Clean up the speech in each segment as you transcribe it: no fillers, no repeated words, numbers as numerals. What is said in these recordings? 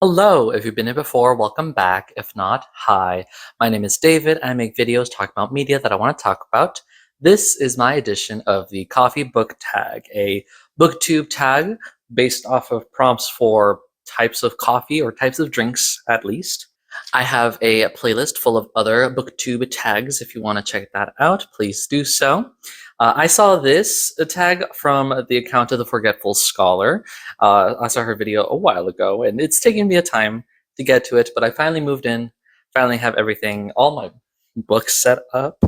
Hello, if you've been here before, welcome back. If not, hi. My name is David, and I make videos talking about media that I want to talk about. This is my edition of the Coffee Book Tag, a booktube tag based off of prompts for types of coffee or types of drinks, at least. I have a playlist full of other booktube tags. If you want to check that out, please do so. I saw this tag from the account of the Forgetful Scholar. I saw her video a while ago, and it's taken me a time to get to it, but I finally moved in, finally have everything, all my books set up.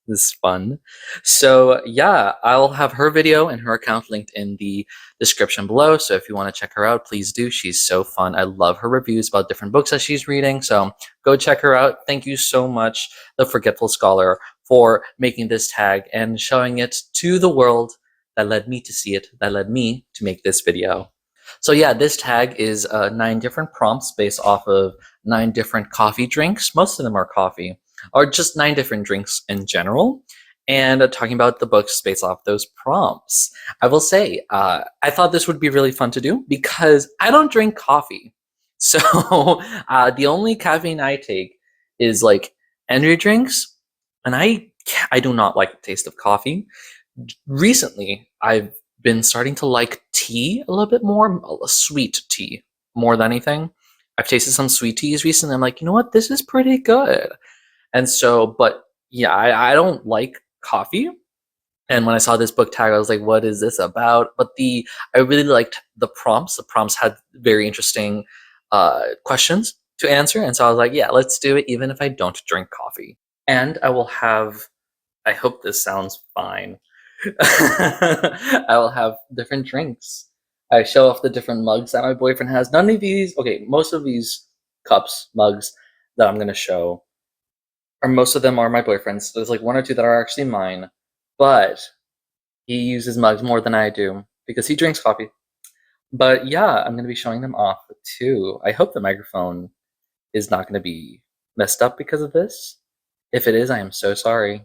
This is fun. So yeah, I'll have her video and her account linked in the description below. So if you want to check her out, please do. She's so fun. I love her reviews about different books that she's reading. So go check her out. Thank you so much, The Forgetful Scholar, for making this tag and showing it to the world that led me to see it, that led me to make this video. So yeah, this tag is 9 different prompts based off of 9 different coffee drinks. Most of them are coffee, or just 9 different drinks in general, and talking about the books based off those prompts. I will say, I thought this would be really fun to do because I don't drink coffee. So the only caffeine I take is like energy drinks, and I do not like the taste of coffee. Recently, I've been starting to like tea a little bit more, sweet tea more than anything. I've tasted some sweet teas recently. I'm like, you know what, this is pretty good. And so, but yeah, I don't like coffee. And when I saw this book tag, I was like, what is this about? But I really liked the prompts. The prompts had very interesting questions to answer. And so I was like, yeah, let's do it, even if I don't drink coffee. And I hope this sounds fine. I will have different drinks. I show off the different mugs that my boyfriend has. None of these, okay, most of these cups, mugs that I'm going to show, or most of them are my boyfriend's. There's like 1 or 2 that are actually mine, but he uses mugs more than I do because he drinks coffee. But yeah, I'm going to be showing them off too. I hope the microphone is not going to be messed up because of this. If it is, I am so sorry.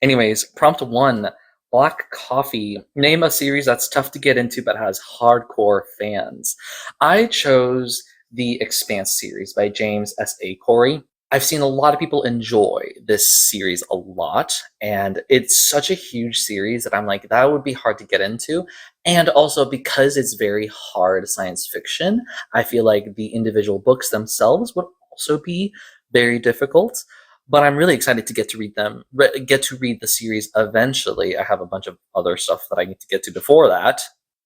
Anyways, prompt 1, black coffee. Name a series that's tough to get into but has hardcore fans. I chose the Expanse series by James S.A. Corey. I've seen a lot of people enjoy this series a lot, and it's such a huge series that I'm like, that would be hard to get into. And also because it's very hard science fiction, I feel like the individual books themselves would also be very difficult. But I'm really excited to get to read them, get to read the series eventually. I have a bunch of other stuff that I need to get to before that.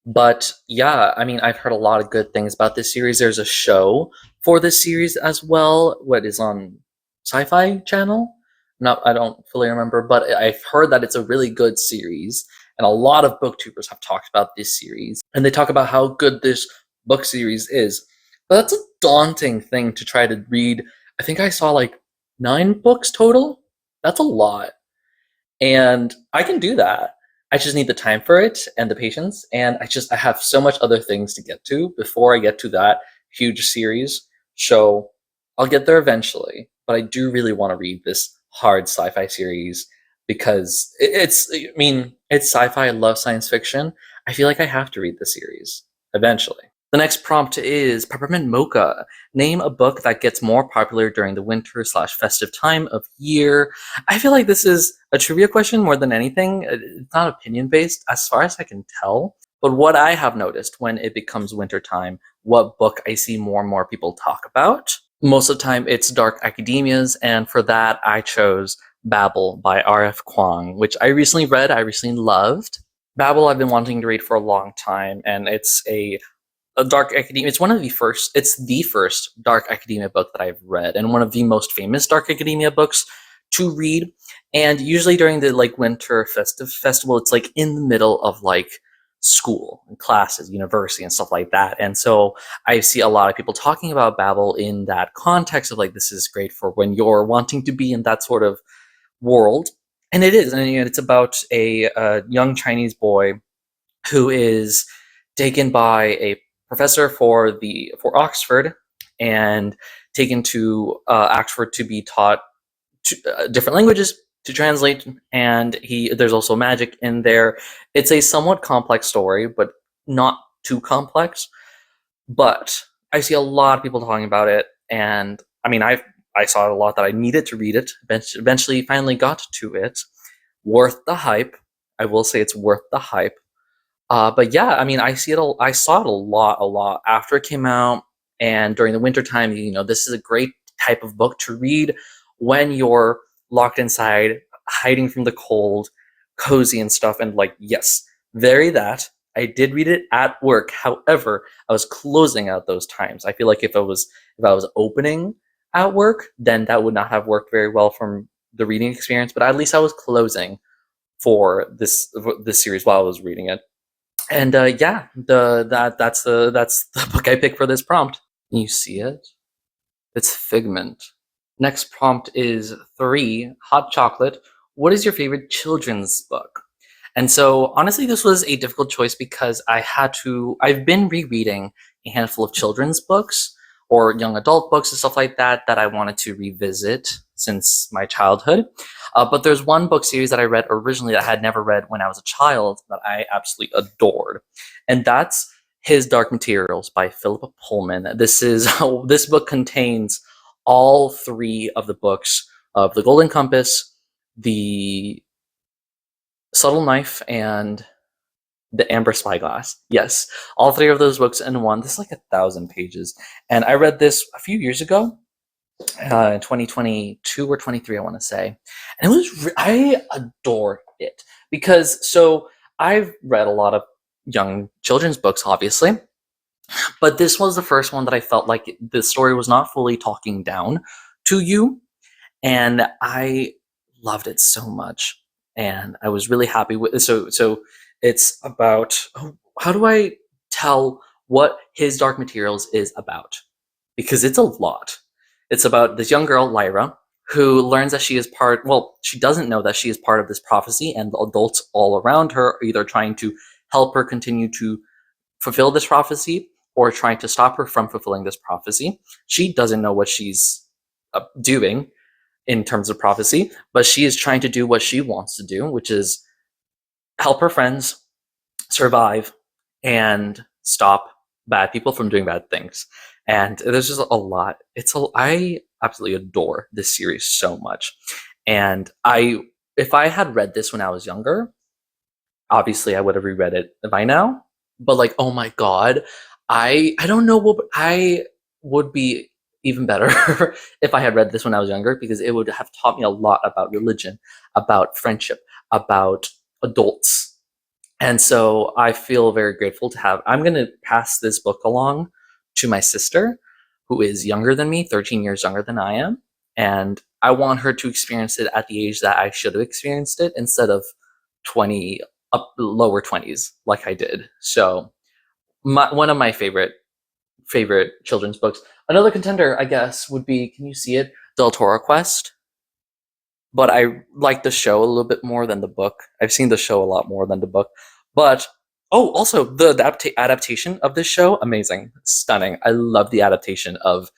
But yeah, I mean, I've heard a lot of good things about this series. There's a show for this series as well. What is on Sci-Fi Channel? No, I don't fully remember, but I've heard that it's a really good series, and a lot of booktubers have talked about this series, and they talk about how good this book series is. But that's a daunting thing to try to read. I think I saw like 9 books total. That's a lot, and I can do that. I just need the time for it and the patience, and I have so much other things to get to before I get to that huge series. So I'll get there eventually, but I do really want to read this hard sci-fi series because I mean, it's sci-fi. I love science fiction. I feel like I have to read the series eventually. The next prompt is Peppermint Mocha. Name a book that gets more popular during the winter/festive time of year. I feel like this is a trivia question more than anything. It's not opinion based, as far as I can tell. But what I have noticed when it becomes wintertime, what book I see more and more people talk about. Most of the time, it's dark academias, and for that, I chose Babel by R.F. Kuang, which I recently read. I recently loved. Babel, I've been wanting to read for a long time, and it's a dark academia. It's the first dark academia book that I've read, and one of the most famous dark academia books to read. And usually during the like winter festival, it's like in the middle of like school and classes, university and stuff like that. And so I see a lot of people talking about Babel in that context of like, this is great for when you're wanting to be in that sort of world. And it is, and it's about a young Chinese boy who is taken by a professor for Oxford and taken to Oxford to be taught different languages to translate, and there's also magic in there. It's a somewhat complex story, but not too complex. But I see a lot of people talking about it, and I mean, I saw it a lot that I needed to read it. Eventually, finally got to it. Worth the hype. I will say it's worth the hype. But yeah, I mean, I saw it a lot after it came out, and during the winter time. This is a great type of book to read when you're locked inside, hiding from the cold, cozy and stuff. And like, yes, very that. I did read it at work. However, I was closing out those times. I feel like if I was opening at work, then that would not have worked very well from the reading experience. But at least I was closing for this series while I was reading it. And yeah, that's the book I picked for this prompt. You see it? It's Figment. Next prompt is 3, hot chocolate. What is your favorite children's book? And so honestly, this was a difficult choice because I've been rereading a handful of children's books or young adult books and stuff like that that I wanted to revisit since my childhood. But there's one book series that I read originally that I had never read when I was a child that I absolutely adored. And that's His Dark Materials by Philip Pullman. This book contains all 3 of the books of The Golden Compass, The Subtle Knife, and The Amber Spyglass. Yes, all 3 of those books in one. This is like 1,000 pages. And I read this a few years ago, in 2022 or 23, I want to say. And I adored it because I've read a lot of young children's books, obviously, but this was the first one that I felt like the story was not fully talking down to you, and I loved it so much, and I was really happy with it. So it's about, how do I tell what His Dark Materials is about? Because it's a lot. It's about this young girl, Lyra, who learns that she doesn't know that she is part of this prophecy, and the adults all around her are either trying to help her continue to fulfill this prophecy or trying to stop her from fulfilling this prophecy. She doesn't know what she's doing in terms of prophecy, but she is trying to do what she wants to do, which is help her friends survive and stop bad people from doing bad things. And there's just a lot. I absolutely adore this series so much. And if I had read this when I was younger, obviously I would have reread it by now. But like, oh my god, I don't know what I would be even better if I had read this when I was younger, because it would have taught me a lot about religion, about friendship, about adults. And so I feel very grateful to have. I'm going to pass this book along to my sister, who is younger than me, 13 years younger than I am. And I want her to experience it at the age that I should have experienced it instead of 20, lower 20s like I did. So one of my favorite children's books. Another contender, I guess, would be, can you see it? Del Toro Quest. But I like the show a little bit more than the book. I've seen the show a lot more than the book. But also the adaptation of this show, amazing, stunning. I love the adaptation of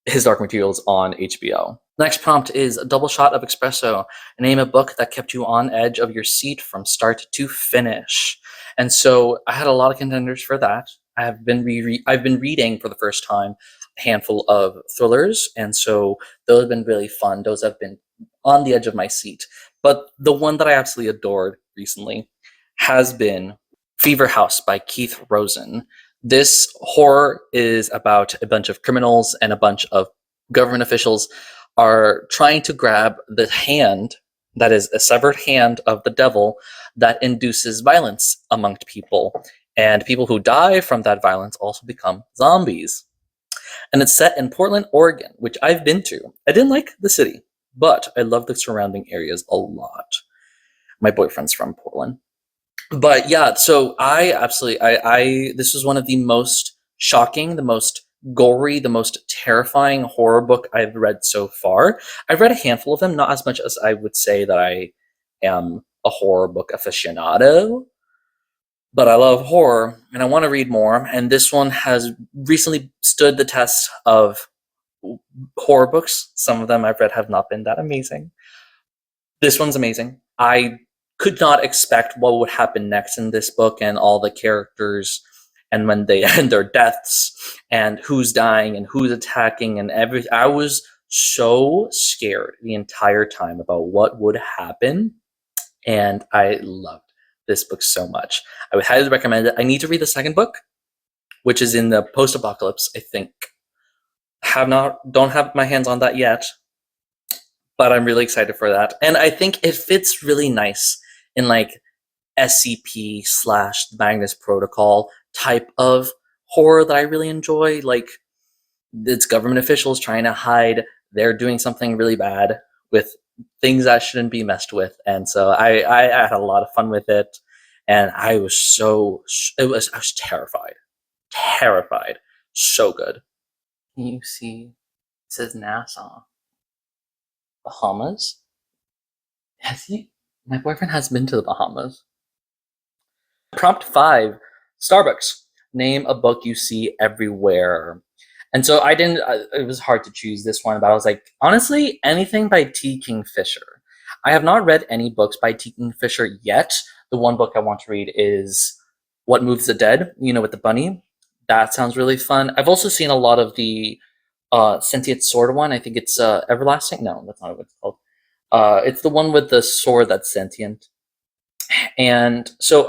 His Dark Materials on HBO. Next prompt is a double shot of espresso. Name a book that kept you on edge of your seat from start to finish. And so I had a lot of contenders for that. I've been reading for the first time a handful of thrillers, and so those have been really fun. Those have been on the edge of my seat. But the one that I absolutely adored recently has been Fever House by Keith Rosen. This horror is about a bunch of criminals and a bunch of government officials are trying to grab the hand that is a severed hand of the devil that induces violence among people. And people who die from that violence also become zombies. And it's set in Portland, Oregon, which I've been to. I didn't like the city, but I love the surrounding areas a lot. My boyfriend's from Portland. But yeah, so this was one of the most shocking, the most gory, the most terrifying horror book I've read so far. I've read a handful of them, not as much as I would say that I am a horror book aficionado, but I love horror and I want to read more. And this one has recently stood the test of horror books. Some of them I've read have not been that amazing. This one's amazing. I could not expect what would happen next in this book, and all the characters and when they end their deaths and who's dying and who's attacking and everything. I was so scared the entire time about what would happen, and I loved this book so much. I would highly recommend it. I need to read the second book, which is in the post-apocalypse, I think. Don't have my hands on that yet, but I'm really excited for that. And I think it fits really nice in like SCP slash Magnus Protocol type of horror that I really enjoy. Like, it's government officials trying to hide they're doing something really bad with things that shouldn't be messed with. And so I had a lot of fun with it, and I was I was terrified. So good. You see, it says Nassau, Bahamas. My boyfriend has been to the Bahamas. Prompt 5, Starbucks. Name a book you see everywhere. And so it was hard to choose this one, but I was like, honestly, anything by T. Kingfisher. I have not read any books by T. Kingfisher yet. The one book I want to read is What Moves the Dead, with the bunny. That sounds really fun. I've also seen a lot of the Sentient Sword one. I think it's Everlasting. No, that's not what it's called. It's the one with the sword that's sentient. And so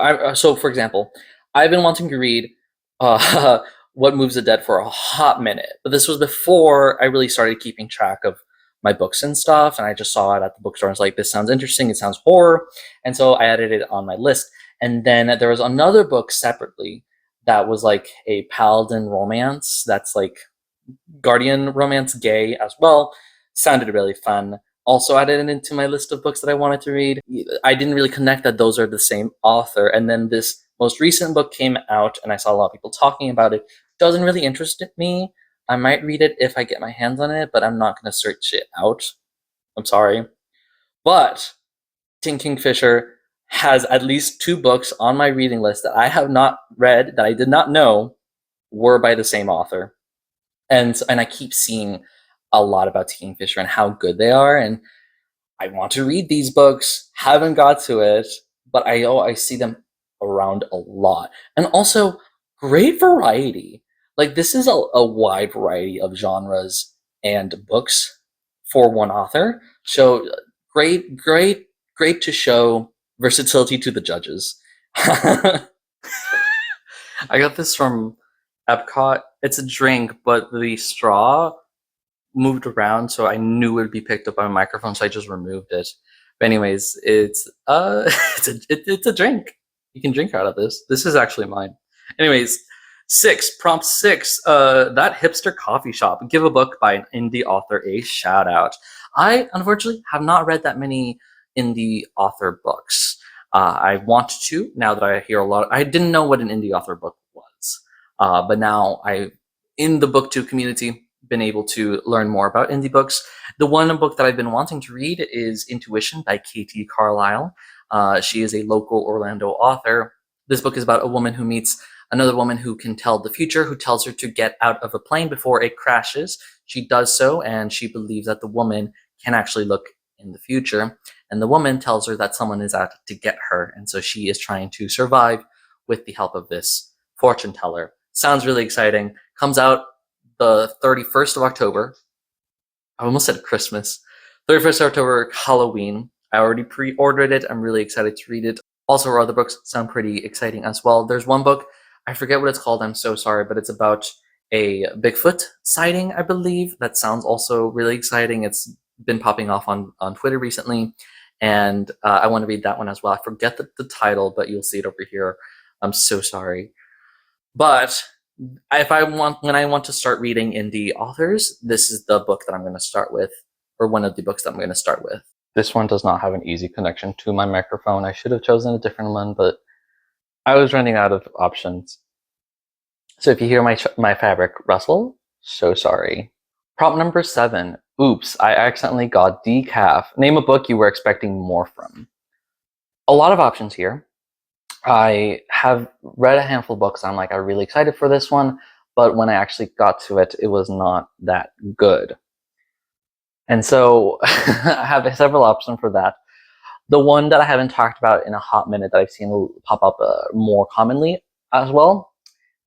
for example, I've been wanting to read What Moves the Dead for a hot minute, but this was before I really started keeping track of my books and stuff, and I just saw it at the bookstore and was like, this sounds interesting, it sounds horror, and so I added it on my list. And then there was another book separately that was like a paladin romance that's like Guardian romance, gay as well. Sounded really fun. Also added it into my list of books that I wanted to read. I didn't really connect that those are the same author. And then this most recent book came out, and I saw a lot of people talking about it. Doesn't really interest me. I might read it if I get my hands on it, but I'm not going to search it out. I'm sorry. But Tim Kingfisher has at least 2 books on my reading list that I have not read, that I did not know were by the same author. And I keep seeing a lot about Kingfisher and how good they are, and I want to read these books. Haven't got to it, but I see them around a lot. And also, great variety. Like, this is a wide variety of genres and books for one author. So great to show versatility to the judges. I got this from Epcot. It's a drink, but the straw moved around, so I knew it would be picked up by a microphone, so I just removed it. But anyways, it's it's a drink. You can drink out of this. This is actually mine. Anyways, prompt 6, that hipster coffee shop. Give a book by an indie author a shout out. I unfortunately have not read that many indie author books. I want to, now that I hear a lot. I didn't know what an indie author book was, but now in the booktube community, been able to learn more about indie books. The one book that I've been wanting to read is Intuition by Katie Carlisle. She is a local Orlando author. This book is about a woman who meets another woman who can tell the future, who tells her to get out of a plane before it crashes. She does so, and she believes that the woman can actually look in the future. And the woman tells her that someone is out to get her, and so she is trying to survive with the help of this fortune teller. Sounds really exciting. Comes out the 31st of October. I almost said Christmas. 31st of October, Halloween. I already pre-ordered it. I'm really excited to read it. Also, our other books sound pretty exciting as well. There's one book, I forget what it's called, I'm so sorry, but it's about a Bigfoot sighting, I believe. That sounds also really exciting. It's been popping off on Twitter recently, and I want to read that one as well. I forget the title, but you'll see it over here. I'm so sorry. But when I want to start reading indie authors, this is the book that I'm going to start with, or one of the books that I'm going to start with. This one does not have an easy connection to my microphone. I should have chosen a different one, but I was running out of options. So if you hear my fabric rustle, so sorry. Prompt number 7. Oops, I accidentally got decaf. Name a book you were expecting more from. A lot of options here. I have read a handful of books. I'm really excited for this one, but when I actually got to it, it was not that good. And so I have several options for that. The one that I haven't talked about in a hot minute that I've seen pop up more commonly as well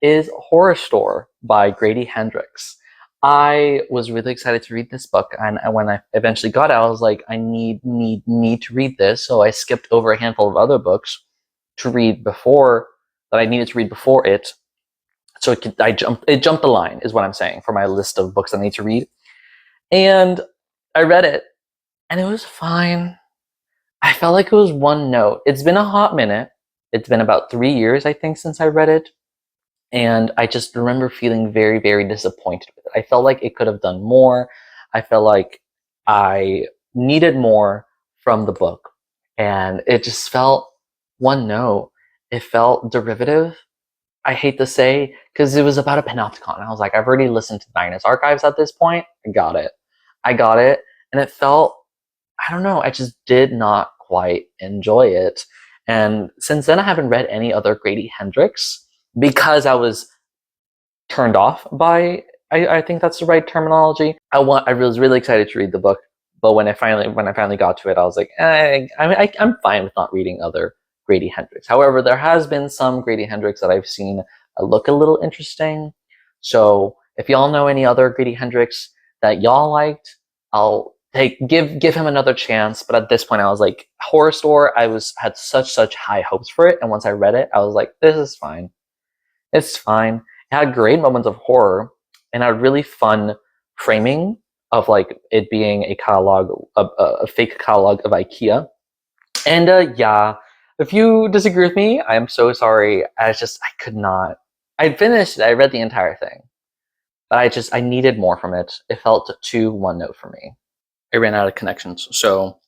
is Horror Store by Grady Hendrix. I was really excited to read this book, and when I eventually got it, I was like, I need to read this. So I skipped over a handful of other books to read before that I needed to read before it. So it jumped the line, is what I'm saying, for my list of books I need to read. And I read it, and it was fine. I felt like it was one note. It's been a hot minute. It's been about 3 years, I think, since I read it. And I just remember feeling very, very disappointed with it. I felt like it could have done more. I felt like I needed more from the book. And it just felt one note. It felt derivative. I hate to say, because it was about a panopticon. I was like, I've already listened to Dinah's Archives at this point. I got it. And it felt, I don't know, I just did not quite enjoy it. And since then, I haven't read any other Grady Hendrix because I was turned off by, I think that's the right terminology. I was really excited to read the book, but when I finally got to it, I was like, I'm fine with not reading other Grady Hendrix. However, there has been some Grady Hendrix that I've seen look a little interesting. So if y'all know any other Grady Hendrix that y'all liked, I'll give him another chance. But at this point, I was like, Horror Store, had such high hopes for it, and once I read it, I was like, this is fine. It's fine. It had great moments of horror and had really fun framing of like it being a catalog, a fake catalog of IKEA. And yeah, if you disagree with me, I am so sorry. I could not. I finished it. I read the entire thing, but I needed more from it. It felt too one note for me. I ran out of connections, so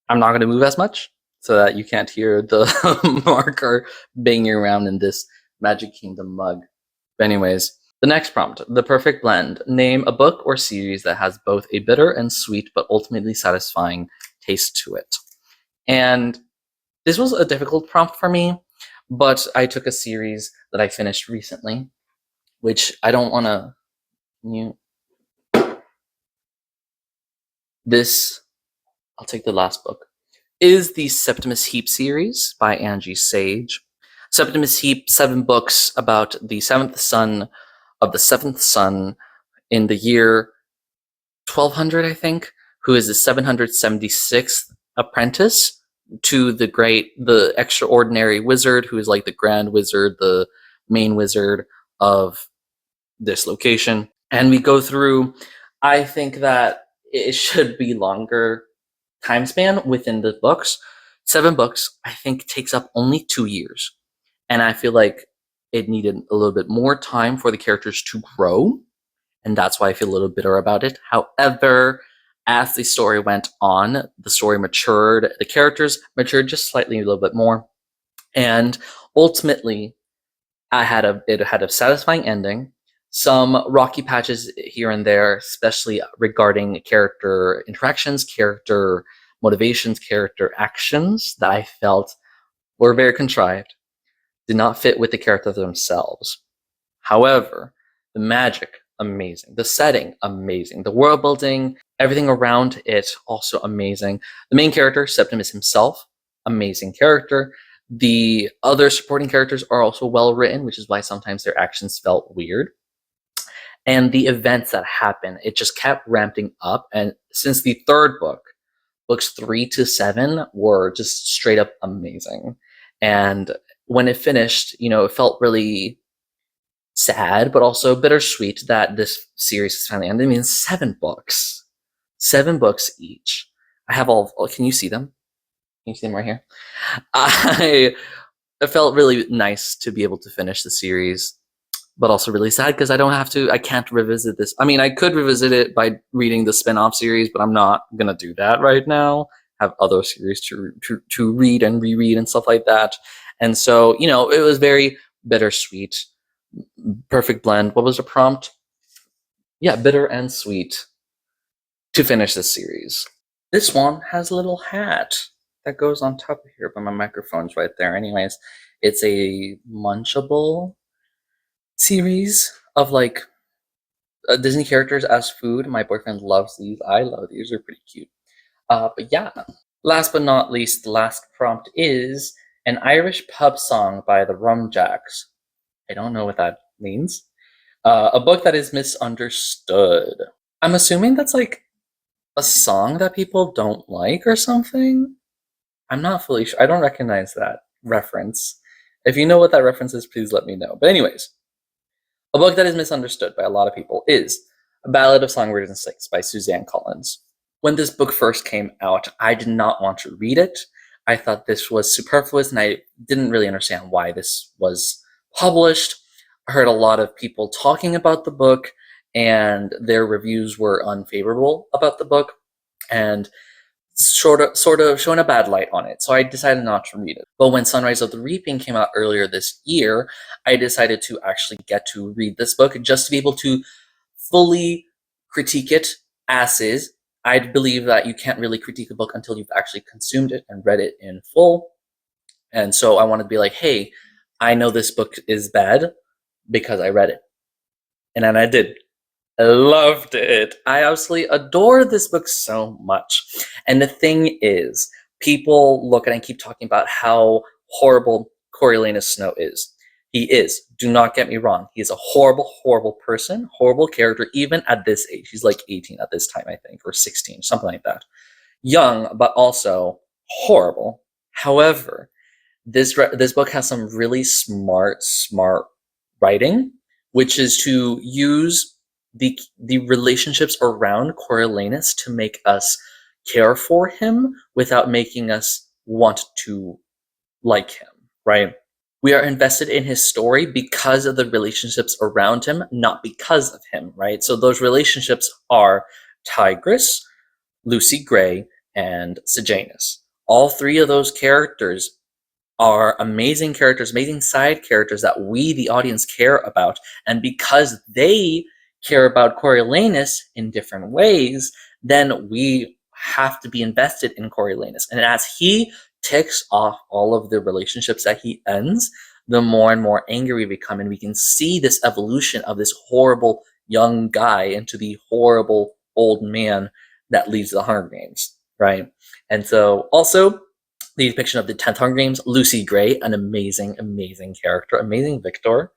I'm not going to move as much so that you can't hear the marker banging around in this Magic Kingdom mug. But anyways, the next prompt, the perfect blend. Name a book or series that has both a bitter and sweet but ultimately satisfying taste to it. And this was a difficult prompt for me, but I took a series that I finished recently, which I don't want to mute. I'll take the last book, is the Septimus Heap series by Angie Sage. Septimus Heap, 7 books about the 7th son of the 7th son in the year 1200, I think, who is the 776th apprentice to the extraordinary wizard, who is like the grand wizard, the main wizard of this location. And we go through, I think that it should be longer time span within the books. 7 books, I think, takes up only 2 years. And I feel like it needed a little bit more time for the characters to grow. And that's why I feel a little bitter about it. However, as the story went on, the story matured, the characters matured just slightly a little bit more. And ultimately, it had a satisfying ending. Some rocky patches here and there, especially regarding character interactions, character motivations, character actions that I felt were very contrived, did not fit with the characters themselves. However, the magic, amazing. The setting, amazing. The world building, everything around it, also amazing. The main character, Septimus himself, amazing character. The other supporting characters are also well written, which is why sometimes their actions felt weird. And the events that happen, it just kept ramping up. And since the 3rd book, books 3 to 7 were just straight up amazing. And when it finished, it felt really sad, but also bittersweet that this series is finally ending. I mean, 7 books. 7 books each. I have all, can you see them? Can you see them right here? It felt really nice to be able to finish the series, but also really sad because I can't revisit this. I mean, I could revisit it by reading the spin-off series, but I'm not gonna do that right now. I have other series to read and reread and stuff like that. And so, it was very bittersweet. Perfect blend. What was the prompt? Yeah, bitter and sweet to finish this series. This one has a little hat that goes on top of here, but my microphone's right there. Anyways, it's a Munchable series of like Disney characters as food. My boyfriend loves these. I love these. They're pretty cute. But yeah, last but not least, the last prompt is an Irish pub song by the Rumjacks. I don't know what that means. A book that is misunderstood. I'm assuming that's like a song that people don't like or something. I'm not fully sure. I don't recognize that reference. If you know what that reference is, please let me know. But anyways, a book that is misunderstood by a lot of people is A Ballad of Songbirds and Snakes by Suzanne Collins. When this book first came out, I did not want to read it. I thought this was superfluous, and I didn't really understand why this was published. I heard a lot of people talking about the book, and their reviews were unfavorable about the book, and sort of showing a bad light on it. So I decided not to read it. But when Sunrise of the Reaping came out earlier this year, I decided to actually get to read this book just to be able to fully critique it as is. I believe that you can't really critique a book until you've actually consumed it and read it in full. And so I wanted to be like, hey, I know this book is bad because I read it. And then I did. I loved it. I absolutely adore this book so much. And the thing is, people look and keep talking about how horrible Coriolanus Snow is. He is. Do not get me wrong. He is a horrible, horrible person, horrible character, even at this age. He's like 18 at this time, I think, or 16, something like that. Young, but also horrible. However, this book has some really smart writing, which is to use the relationships around Coriolanus to make us care for him without making us want to like him, right? We are invested in his story because of the relationships around him, not because of him, right? So those relationships are Tigress, Lucy Gray, and Sejanus. All three of those characters are amazing characters, amazing side characters that we, the audience, care about. And because they care about Coriolanus in different ways, then we have to be invested in Coriolanus. And as he ticks off all of the relationships that he ends, the more and more angry we become, and we can see this evolution of this horrible young guy into the horrible old man that leads the Hunger Games, right? And so also the depiction of the 10th Hunger Games, Lucy Gray, an amazing, amazing character, amazing victor.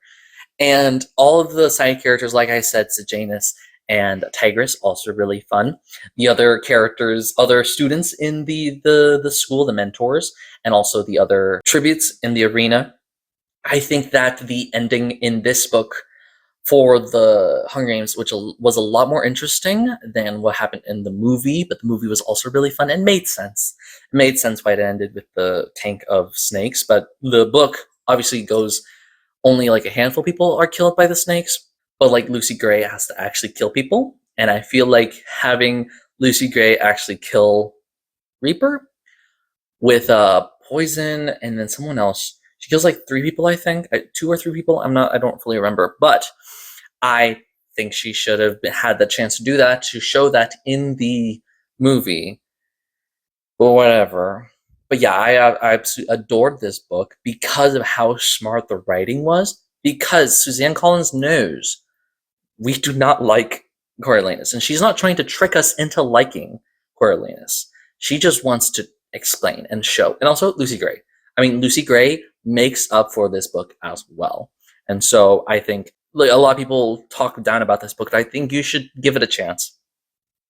And all of the side characters, like I said, Sejanus and Tigress, also really fun. The other characters, other students in the school, the mentors, and also the other tributes in the arena. I think that the ending in this book for the Hunger Games, which was a lot more interesting than what happened in the movie, but the movie was also really fun and made sense. It made sense why it ended with the tank of snakes, but the book obviously goes only like a handful of people are killed by the snakes, but like Lucy Gray has to actually kill people, and I feel like having Lucy Gray actually kill Reaper with poison and then someone else. She kills like 3 people, I think, 2 or 3 people. I don't fully remember, but I think she should have had the chance to do that, to show that in the movie, or whatever. But yeah, I absolutely adored this book because of how smart the writing was, because Suzanne Collins knows we do not like Coriolanus, and she's not trying to trick us into liking Coriolanus. She just wants to explain and show. And also Lucy Gray. I mean, Lucy Gray makes up for this book as well. And so I think like, a lot of people talk down about this book, but I think you should give it a chance.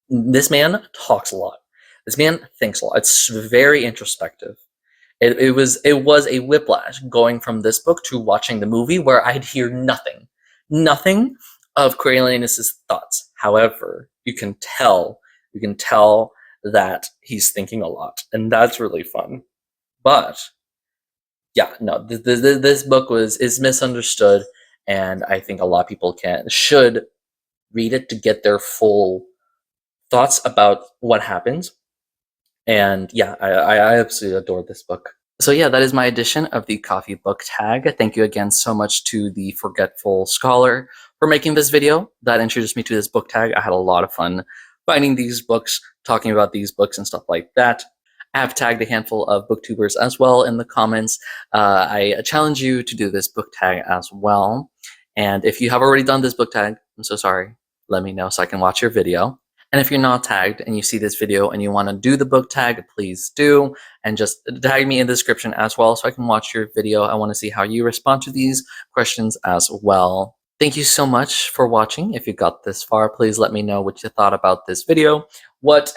This man talks a lot. This man thinks a lot. It's very introspective. It was a whiplash going from this book to watching the movie, where I'd hear nothing of Coriolanus's thoughts. However, you can tell that he's thinking a lot, and that's really fun. But yeah, no, this book is misunderstood, and I think a lot of people should read it to get their full thoughts about what happens. And yeah, I absolutely adore this book. So yeah, that is my edition of the Coffee Book Tag. Thank you again so much to the Forgetful Scholar for making this video that introduced me to this book tag. I had a lot of fun finding these books, talking about these books and stuff like that. I have tagged a handful of booktubers as well in the comments. I challenge you to do this book tag as well. And if you have already done this book tag, I'm so sorry. Let me know so I can watch your video. And if you're not tagged and you see this video and you want to do the book tag, please do. And just tag me in the description as well so I can watch your video. I want to see how you respond to these questions as well. Thank you so much for watching. If you got this far, please let me know what you thought about this video.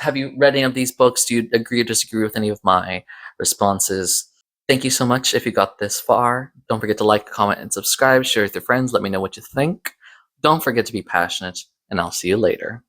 Have you read any of these books? Do you agree or disagree with any of my responses? Thank you so much if you got this far. Don't forget to like, comment, and subscribe. Share with your friends. Let me know what you think. Don't forget to be passionate, and I'll see you later.